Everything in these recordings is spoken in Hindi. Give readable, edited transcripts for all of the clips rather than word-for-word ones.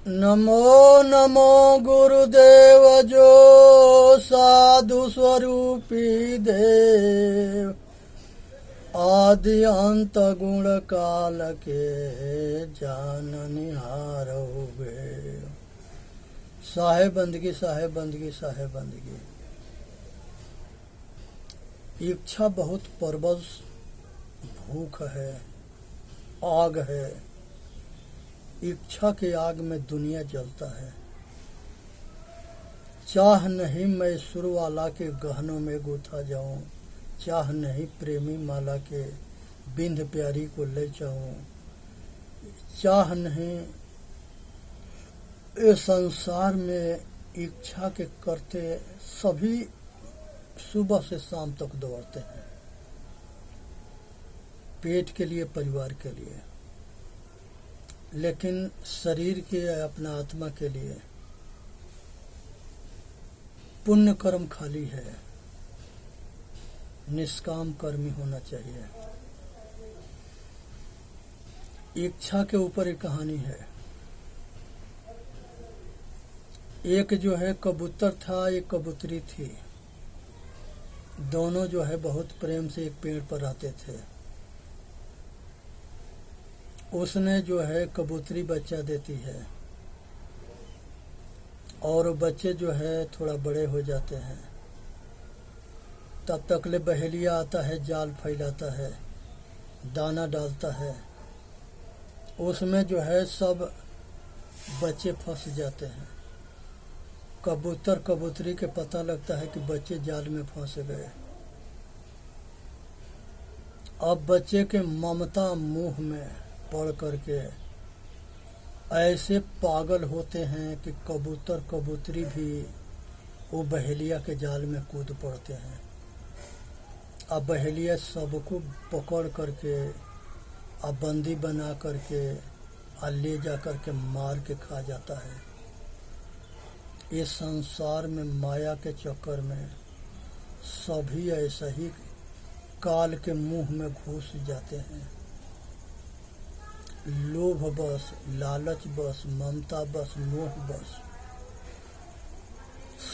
नमो नमो गुरुदेव जो साधु स्वरूपी देव, आदि अंत गुण काल के जाननिहारोगे। साहेब बंदगी, साहेब बंदगी, साहेब बंदगी। इच्छा बहुत प्रबल भूख है, आग है। इच्छा के आग में दुनिया जलता है। चाह नहीं मैं सुरवाला के गहनों में गुथा जाऊं, चाह नहीं प्रेमी माला के बिंद प्यारी को ले जाऊं, चाह नहीं इस संसार में इच्छा के करते सभी सुबह से शाम तक दौड़ते हैं, पेट के लिए, परिवार के लिए, लेकिन शरीर के अपना आत्मा के लिए पुण्य कर्म खाली है। निष्काम कर्मी होना चाहिए। इच्छा के ऊपर एक कहानी है। एक जो है कबूतर था, एक कबूतरी थी। दोनों जो है बहुत प्रेम से एक पेड़ पर रहते थे। उसने जो है कबूतरी बच्चा देती है और बच्चे जो है थोड़ा बड़े हो जाते हैं। तब तक ले बहेलिया आता है, जाल फैलाता है, दाना डालता है। उसमें जो है सब बच्चे फंस जाते हैं। कबूतर कबूतरी के पता लगता है कि बच्चे जाल में फंस गए। अब बच्चे के ममता मुंह में पड़ करके ऐसे पागल होते हैं कि कबूतर कबूतरी भी वो बहेलिया के जाल में कूद पड़ते हैं। अब बहेलिया सबको पकड़ करके अब बंदी बना करके ले जा करके मार के खा जाता है। इस संसार में माया के चक्कर में सभी ऐसा ही काल के मुंह में घुस जाते हैं। लोभ बस, लालच बस, ममता बस, मोह बस,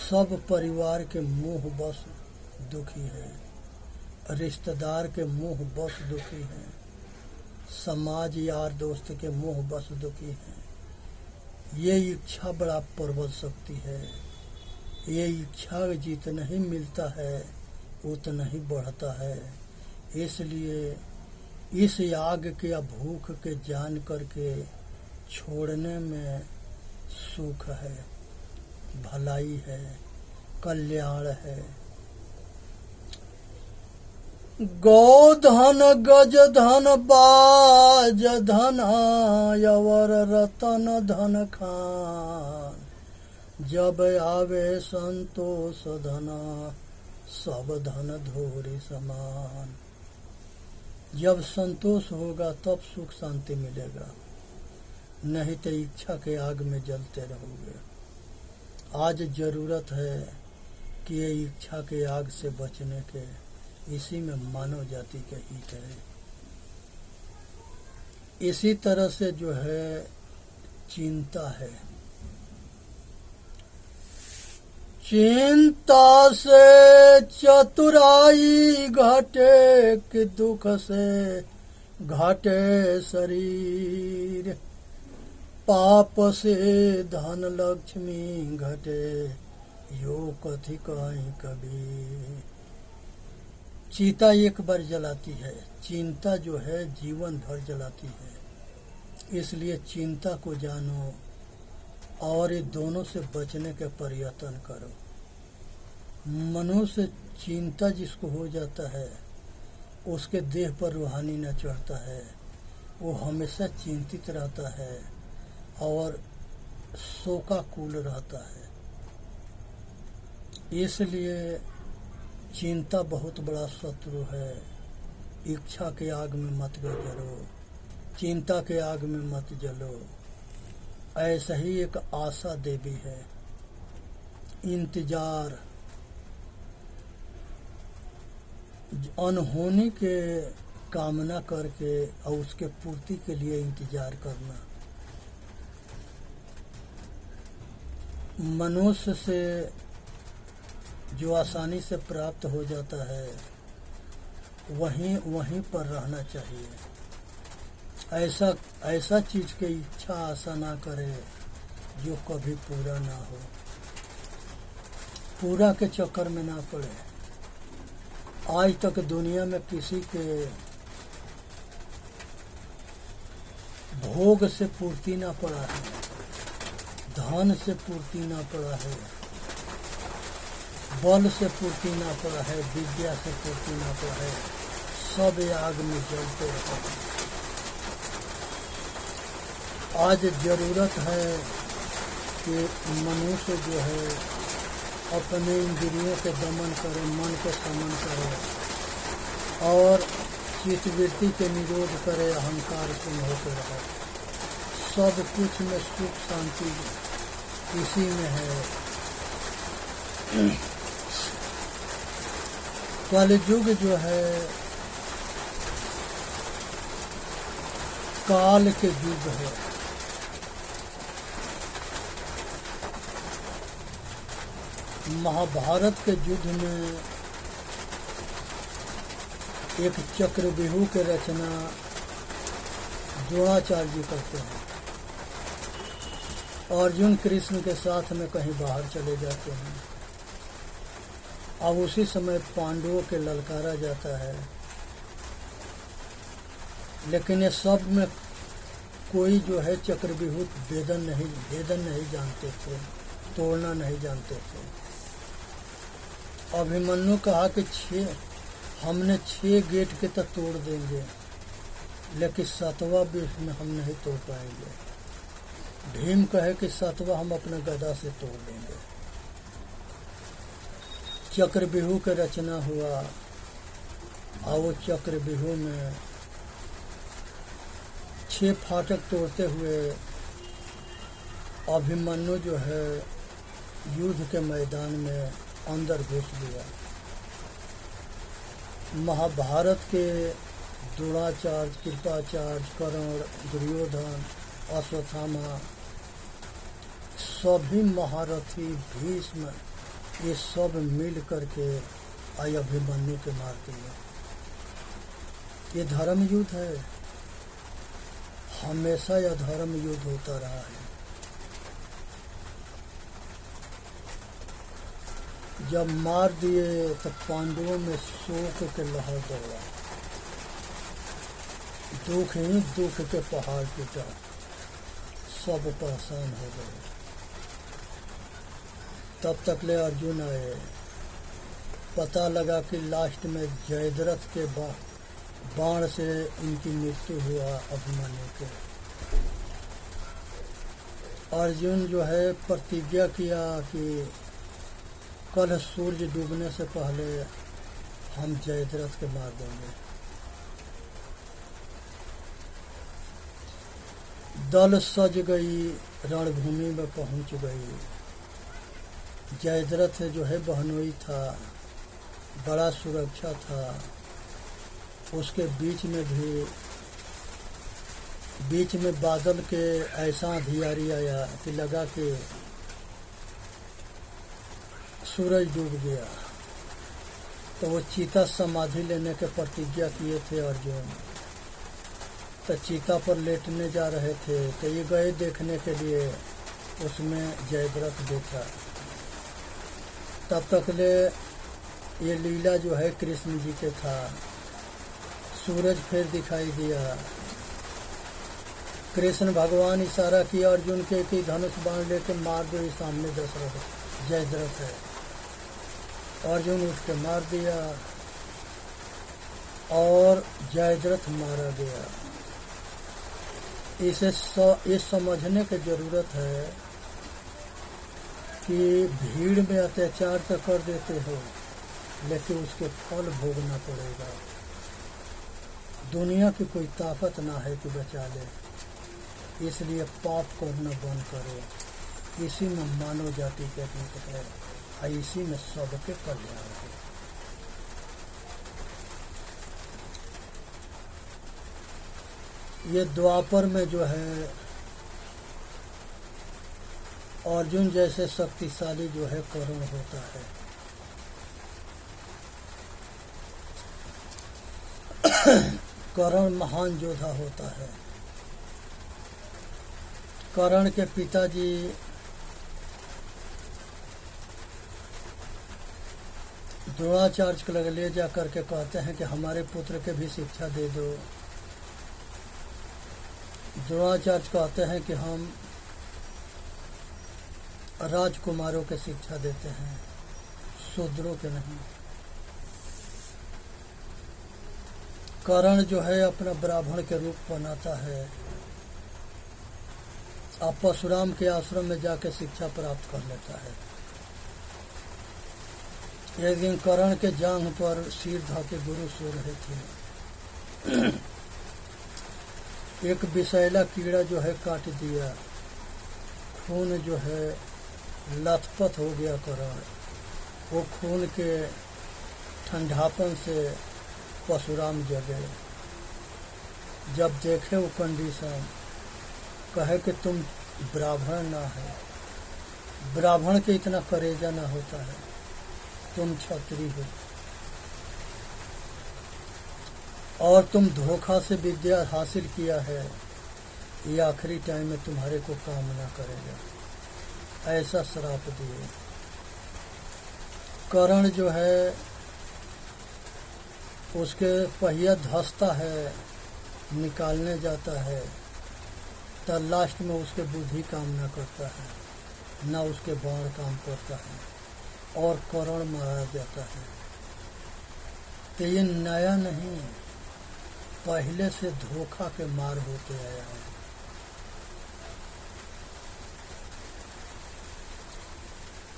सब परिवार के मुंह बस दुखी है, रिश्तेदार के मुंह बस दुखी है, समाज यार दोस्त के मुंह बस दुखी है। ये इच्छा बड़ा प्रबल शक्ति है। ये इच्छा जितना ही मिलता है उतना ही बढ़ता है। इसलिए इस आग के या भूख के जान करके छोड़ने में सुख है, भलाई है, कल्याण है। गोधन गज धन बाज धन यवर रतन धन खान, जब आवे संतोष धना सब धन धोरी समान। जब संतोष होगा तब सुख शांति मिलेगा, नहीं तो इच्छा के आग में जलते रहोगे। आज जरूरत है कि ये इच्छा के आग से बचने के, इसी में मानव जाति का हित है। इसी तरह से जो है चिंता है। चिंता से चतुराई घटे कि दुख से घटे शरीर, पाप से धन लक्ष्मी घटे यो कथि कहीं कबीर। चिता एक बार जलाती है, चिंता जो है जीवन भर जलाती है। इसलिए चिंता को जानो और ये दोनों से बचने का प्रयत्न करो। मनुष्य चिंता जिसको हो जाता है उसके देह पर रूहानी न चढ़ता है, वो हमेशा चिंतित रहता है और शोकाकुल रहता है। इसलिए चिंता बहुत बड़ा शत्रु है। इच्छा के आग में मत जलो, चिंता के आग में मत जलो। ऐसा ही एक आशा देवी है, इंतजार, अनहोनी के कामना करके और उसके पूर्ति के लिए इंतजार करना। मनुष्य से जो आसानी से प्राप्त हो जाता है वहीं वहीं पर रहना चाहिए। ऐसा ऐसा चीज़ की इच्छा आशा ना करे जो कभी पूरा ना हो, पूरा के चक्कर में ना पड़े। आज तक दुनिया में किसी के भोग से पूर्ति ना पड़ा है, धन से पूर्ति ना पड़ा है, बल से पूर्ति ना पड़ा है, विद्या से पूर्ति ना पड़ा है, सब आग में जलते रहते हैं। आज जरूरत है कि मनुष्य जो है अपने इंद्रियों के दमन करे, मन के समन करे और चित्तवृत्ति के निरोध करे, अहंकार से होकर रहे। सब कुछ में सुख शांति इसी में है। कलयुग जो है काल के युग है। महाभारत के युद्ध में एक चक्रव्यूह की रचना द्रोणाचार्य जी करते हैं। अर्जुन कृष्ण के साथ में कहीं बाहर चले जाते हैं। अब उसी समय पांडवों के ललकारा जाता है, लेकिन ये सब में कोई जो है चक्रव्यूह भेदन नहीं जानते थे, तोड़ना नहीं जानते थे। अभिमन्यु कहा कि हमने 6 गेट के तो तोड़ देंगे, लेकिन 7वां भी इसमें हम नहीं तोड़ पाएंगे। भीम कहे कि 7वां हम अपने गदा से तोड़ देंगे। चक्रव्यूह की रचना हुआ और वो चक्रव्यूह में 6 फाटक तोड़ते हुए अभिमन्यु जो है युद्ध के मैदान में अंदर घुस गया। महाभारत के द्रोणाचार्य, कृपाचार्य, कर्ण, दुर्योधन, अश्वत्थामा, सभी महारथी, भीष्म, ये सब मिल करके अभिमन्यु के मार दिए। ये धर्म युद्ध है, हमेशा यह धर्म युद्ध होता रहा है। जब मार दिए तो पांडवों में शोक के लहर दौड़ा, दुख ही दुख के पहाड़ टूटा, सब परेशान हो गए। तब तक ले अर्जुन आए, पता लगा कि लास्ट में जयद्रथ के बाण से इनकी मृत्यु हुआ अभिमन्यु के। अर्जुन जो है प्रतिज्ञा किया कि कल सूर्य डूबने से पहले हम जयद्रथ के मार देंगे। दल सज गई, रणभूमि में पहुंच गई। जयद्रथ जो है बहनोई था, बड़ा सुरक्षा था, उसके बीच में बादल के ऐसा अंधियारी आया कि लगा कि सूरज डूब गया। तो वो चीता समाधि लेने के प्रतिज्ञा किए थे अर्जुन, तो चीता पर लेटने जा रहे थे तो ये गए देखने के लिए, उसमें जयद्रथ देखा। तब तक ले ये लीला जो है कृष्ण जी के था। सूरज फिर दिखाई दिया, कृष्ण भगवान इशारा किया अर्जुन के कि धनुष बाण लेके मार दो, ये सामने दशरथ जयद्रथ है। अर्जुन उठ के मार दिया और जयद्रथ मारा गया। इसे समझने की जरूरत है कि भीड़ में अत्याचार तो कर देते हो, लेकिन उसके फल भोगना पड़ेगा। दुनिया की कोई ताकत ना है कि बचा ले, इसलिए पाप करना बंद करो। इसी में मानव जाति के हित है और इसी में सबके कल्याण है। ये द्वापर में जो है अर्जुन जैसे शक्तिशाली जो है कर्ण होता है। कर्ण महान योद्धा होता है। कर्ण के पिताजी द्रोणाचार्य को ले जा करके कहते हैं कि हमारे पुत्र के भी शिक्षा दे दो। द्रोणाचार्य कहते हैं कि हम राजकुमारों के शिक्षा देते हैं, शूद्रों के नहीं। कर्ण जो है अपना ब्राह्मण के रूप बनाता है, अब परशुराम के आश्रम में जाकर शिक्षा प्राप्त कर लेता है। एक दिन कर्ण के जांघ पर सिर धके गुरु सो रहे थे। एक विषैला कीड़ा जो है काट दिया, खून जो है लथपथ हो गया कर्ण। वो खून के ठंडापन से परशुराम जगे। जब देखे वो कंडीशन, कहे कि तुम ब्राह्मण ना है, ब्राह्मण के इतना करेजा ना होता है, तुम क्षत्रिय हो और तुम धोखा से विद्या हासिल किया है, ये आखिरी टाइम में तुम्हारे को काम ना करेगा, ऐसा श्राप दिए। कर्ण जो है उसके पहिया धंसता है, निकालने जाता है, तब लास्ट में उसके बुद्धि काम ना करता है, ना उसके बाण काम करता है और कर्ण मारा जाता है। तो ये नया नहीं, पहले से धोखा के मार होते आया है।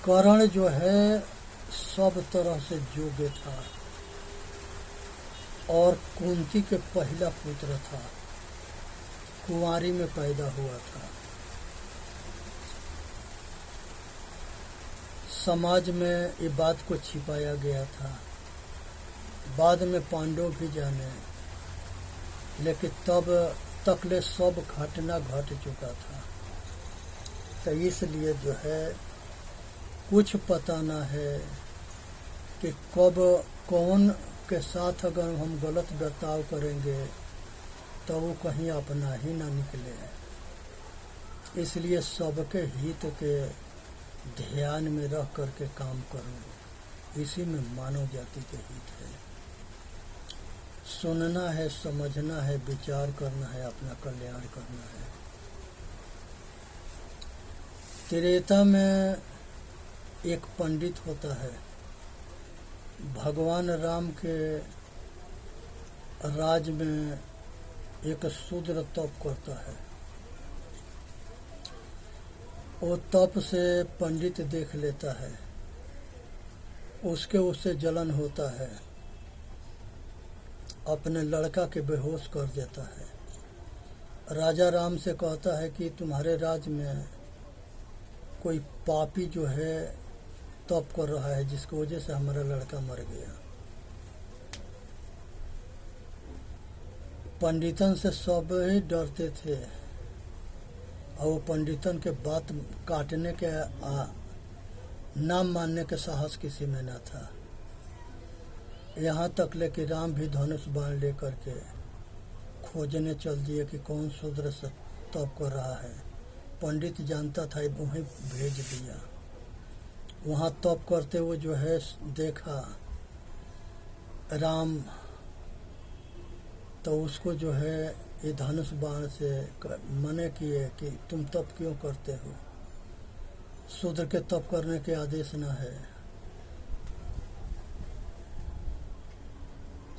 कर्ण जो है सब तरह से योग्य था और कुंती के पहला पुत्र था, कुंवारी में पैदा हुआ था। समाज में ये बात को छिपाया गया था, बाद में पांडव भी जाने, लेकिन तब तकले सब घटना घट चुका था। तो इसलिए जो है कुछ पता ना है कि कब कौन के साथ अगर हम गलत बर्ताव करेंगे तो वो कहीं अपना ही ना निकले। इसलिए सबके हित के ध्यान में रख करके काम करो, इसी में मानव जाति के हित है। सुनना है, समझना है, विचार करना है, अपना कल्याण करना है। त्रेता में एक पंडित होता है, भगवान राम के राज में एक शूद्र तप करता है। वो तप से पंडित देख लेता है, उससे जलन होता है, अपने लड़का के बेहोश कर देता है। राजा राम से कहता है कि तुम्हारे राज में कोई पापी जो है तप कर रहा है, जिसकी वजह से हमारा लड़का मर गया। पंडितन से सब ही डरते थे और वो पंडितन के बात काटने के नाम मानने के साहस किसी में न था। यहाँ तक ले कि राम भी धनुष बाण लेकर के खोजने चल दिए कि कौन शूद्र से तप कर रहा है। पंडित जानता था, वहीं भेज दिया। वहाँ तप करते हुए जो है देखा राम, तो उसको जो है ये धनुष बाण से मने किए कि तुम तप क्यों करते हो, शूद्र के तप करने के आदेश न है।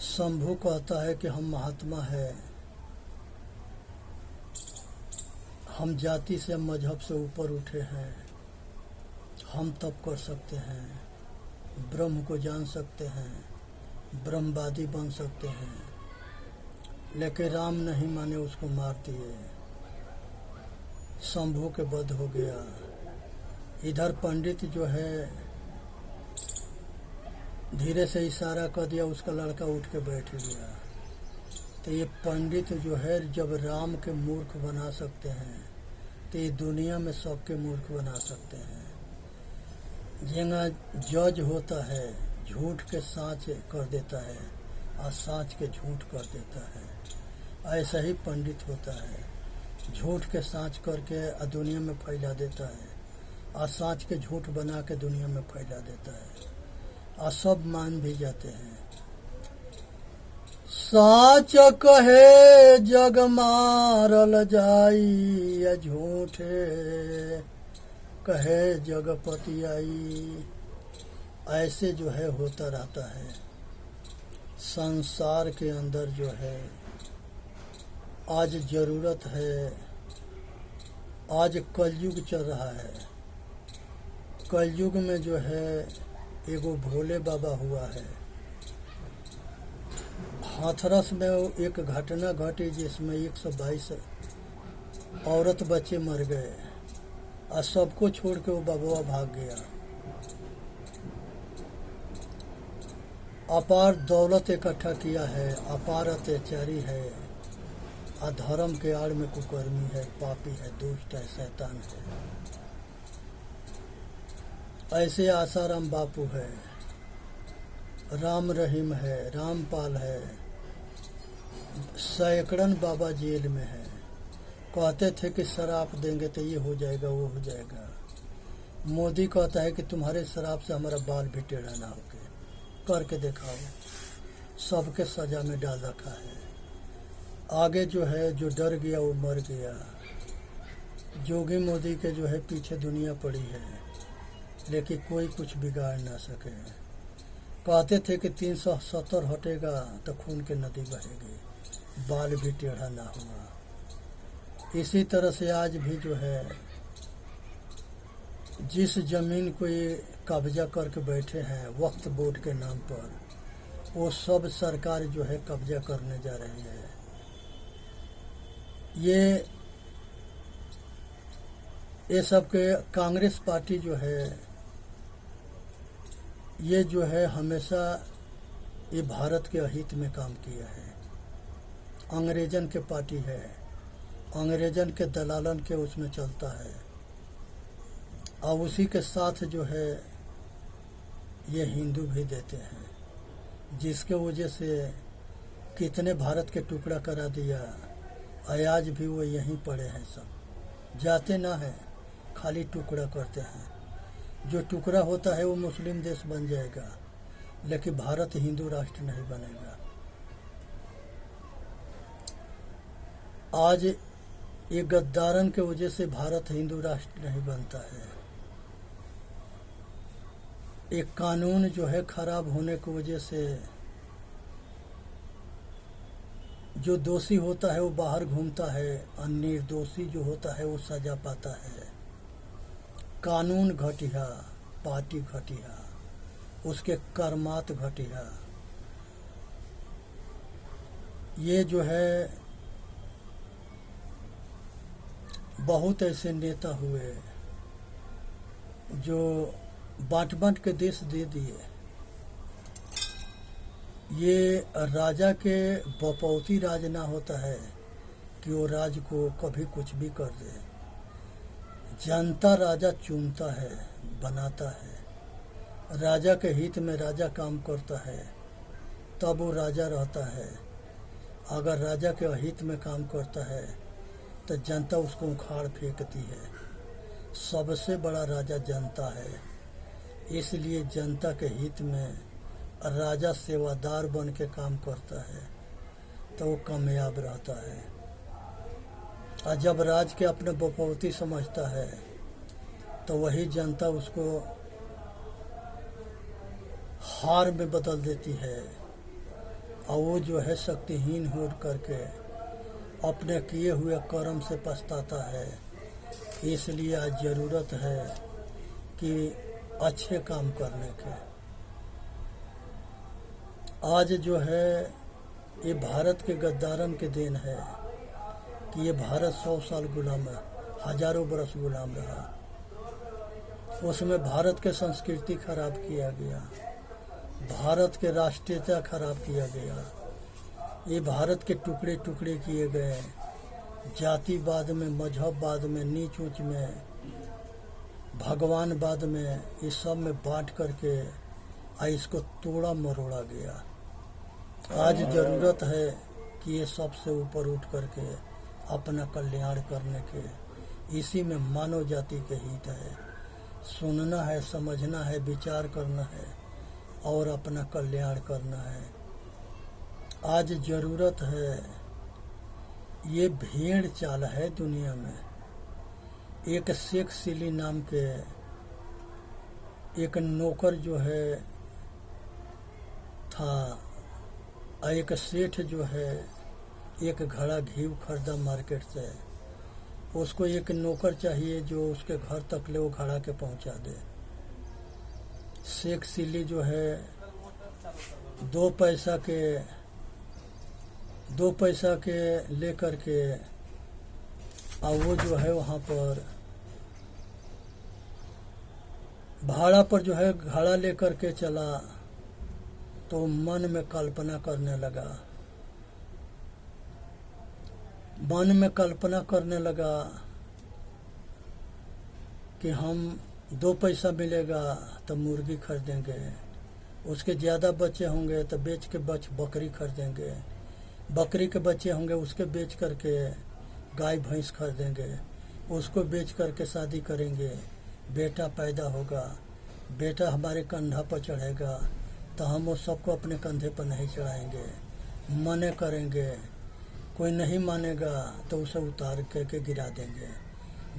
शंभु कहता है कि हम महात्मा है, हम जाति से मजहब से ऊपर उठे हैं, हम तप कर सकते हैं, ब्रह्म को जान सकते हैं, ब्रह्मवादी बन सकते हैं। लेकिन राम नहीं माने, उसको मार दिए, शंभु के वध हो गया। इधर पंडित जो है धीरे से इशारा कर दिया, उसका लड़का उठ के बैठ गया। तो ये पंडित जो है जब राम के मूर्ख बना सकते हैं तो ये दुनिया में सबके मूर्ख बना सकते हैं। जेंगा जज होता है, झूठ के साँच कर देता है और साँच के झूठ कर देता है, ऐसा ही पंडित होता है, झूठ के साँच करके दुनिया में फैला देता है और साँच के झूठ बना के दुनिया में फैला देता है और सब मान भी जाते हैं। साँच कहे जग मारल जाई, या झूठे कहे जगपति आई, ऐसे जो है होता रहता है। संसार के अंदर जो है आज जरूरत है, आज कलयुग चल रहा है। कलयुग में जो है एगो भोले बाबा हुआ है। हाथरस में एक घटना घटी जिसमें 122 औरत बच्चे मर गए और सबको छोड़ के वो बाबा भाग गया। अपार दौलत इकट्ठा किया है, अपार अत्याचारी है, अधर्म के आड़ में कुकर्मी है, पापी है, दुष्ट है, शैतान है। ऐसे आसाराम बापू है, राम रहीम है, रामपाल है, सैकड़न बाबा जेल में है। कहते थे कि शराब देंगे तो ये हो जाएगा, वो हो जाएगा। मोदी कहता है कि तुम्हारे शराब से हमारा बाल भी टेढ़ा ना होके करके दिखाओ। सबके सजा में डाल रखा है। आगे जो है जो डर गया वो मर गया। जोगी मोदी के जो है पीछे दुनिया पड़ी है, लेकिन कोई कुछ बिगाड़ ना सके। कहते थे कि 370 हटेगा तो खून के नदी बहेगी, बाल भी टेढ़ा ना होगा। इसी तरह से आज भी जो है जिस जमीन को ये कब्जा करके बैठे हैं वक्फ बोर्ड के नाम पर, वो सब सरकार जो है कब्जा करने जा रही है। ये सब के कांग्रेस पार्टी जो है ये जो है हमेशा ये भारत के अहित में काम किया है। अंग्रेजन के पार्टी है, अंग्रेजन के दलालन के उसमें चलता है और उसी के साथ जो है ये हिंदू भी देते हैं, जिसके वजह से कितने भारत के टुकड़ा करा दिया। आज भी वो यहीं पड़े हैं, सब जाते ना हैं, खाली टुकड़ा करते हैं। जो टुकड़ा होता है वो मुस्लिम देश बन जाएगा, लेकिन भारत हिंदू राष्ट्र नहीं बनेगा। आज ये गद्दारन के वजह से भारत हिंदू राष्ट्र नहीं बनता है। एक कानून जो है खराब होने की वजह से जो दोषी होता है वो बाहर घूमता है और निर्दोषी जो होता है वो सजा पाता है। कानून घटिया, पार्टी घटिया, उसके कर्मात घटिया। ये जो है बहुत ऐसे नेता हुए जो बांट बांट के देश दे दिए। ये राजा के बपौती राज ना होता है कि वो राज को कभी कुछ भी कर दे। जनता राजा चुनता है, बनाता है। राजा के हित में राजा काम करता है तब वो राजा रहता है। अगर राजा के अहित में काम करता है तो जनता उसको उखाड़ फेंकती है। सबसे बड़ा राजा जनता है, इसलिए जनता के हित में राजा सेवादार बन के काम करता है तो वो कामयाब रहता है। और जब राज के अपने बपौती समझता है तो वही जनता उसको हार में बदल देती है और वो जो है शक्तिहीन हो करके अपने किए हुए कर्म से पछताता है। इसलिए आज ज़रूरत है कि अच्छे काम करने के। आज जो है ये भारत के गद्दारन के देन है कि ये भारत 100 साल गुलाम है, हजारों बरस गुलाम रहा। उसमें भारत के संस्कृति खराब किया गया, भारत के राष्ट्रीयता खराब किया गया, ये भारत के टुकड़े टुकड़े किए गए जातिवाद में, मजहबवाद में, नीच ऊंच में, भगवानवाद में, इस सब में बांट करके इसको तोड़ा मरोड़ा गया। आज जरूरत है कि ये सबसे ऊपर उठ करके अपना कल्याण करने के, इसी में मानव जाति के हित है। सुनना है, समझना है, विचार करना है और अपना कल्याण करना है। आज जरूरत है, ये भेड़ चाल है दुनिया में। एक शेख सिली नाम के एक नौकर जो है था, एक सेठ जो है एक घड़ा घी खरीदा मार्केट से। उसको एक नौकर चाहिए जो उसके घर तक ले वो घड़ा के पहुंचा दे। शेख सिली जो है दो पैसा के लेकर के और वो जो है वहाँ पर भाड़ा पर जो है घड़ा लेकर के चला, तो मन में कल्पना करने लगा कि हम 2 पैसा मिलेगा तो मुर्गी खरीदेंगे, उसके ज़्यादा बच्चे होंगे तो बेच के बकरी खरीदेंगे, बकरी के बच्चे होंगे उसके बेच करके गाय भैंस खरीदेंगे, उसको बेच करके शादी करेंगे, बेटा पैदा होगा, बेटा हमारे कंधा पर चढ़ेगा तो हम वो सबको अपने कंधे पर नहीं चढ़ाएंगे, मने करेंगे, कोई नहीं मानेगा तो उसे उतार करके गिरा देंगे।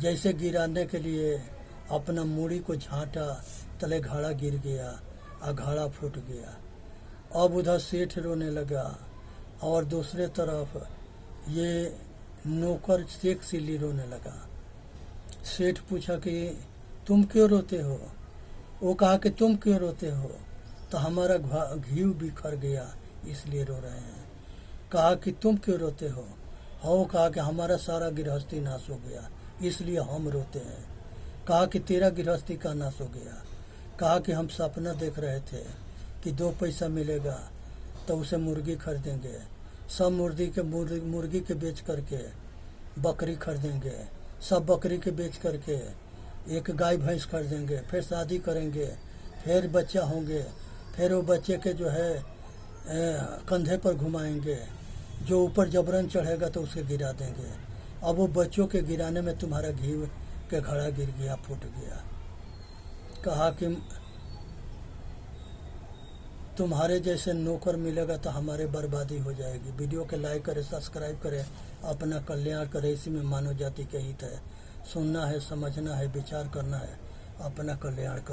जैसे गिराने के लिए अपना मूड़ी को झांटा, तले घड़ा गिर गया और घड़ा फूट गया। अब उधर सेठ रोने लगा और दूसरे तरफ ये नौकर शेख सिली रोने लगा। सेठ पूछा कि तुम क्यों रोते हो? वो कहा कि तुम क्यों रोते हो? तो हमारा घी बिखर गया इसलिए रो रहे हैं। कहा कि तुम क्यों रोते हो? वो कहा कि हमारा सारा गृहस्थी नाश हो गया इसलिए हम रोते हैं। कहा कि तेरा गृहस्थी का नाश हो गया? कहा कि हम सपना देख रहे थे कि 2 पैसा मिलेगा तो उसे मुर्गी खरीदेंगे, सब मुर्गी के बेच करके बकरी खरीदेंगे, सब बकरी के बेच करके एक गाय भैंस खरीदेंगे, फिर शादी करेंगे, फिर बच्चा होंगे, फिर वो बच्चे के जो है कंधे पर घुमाएंगे, जो ऊपर जबरन चढ़ेगा तो उसे गिरा देंगे। अब वो बच्चों के गिराने में तुम्हारा घी के घड़ा गिर गया, फूट गया। कहा कि तुम्हारे जैसे नौकर मिलेगा तो हमारे बर्बादी हो जाएगी। वीडियो के लाइक करें, सब्सक्राइब करें, अपना कल्याण करें, इसी में मानव जाति के हित है। सुनना है, समझना है, विचार करना है, अपना कल्याण कर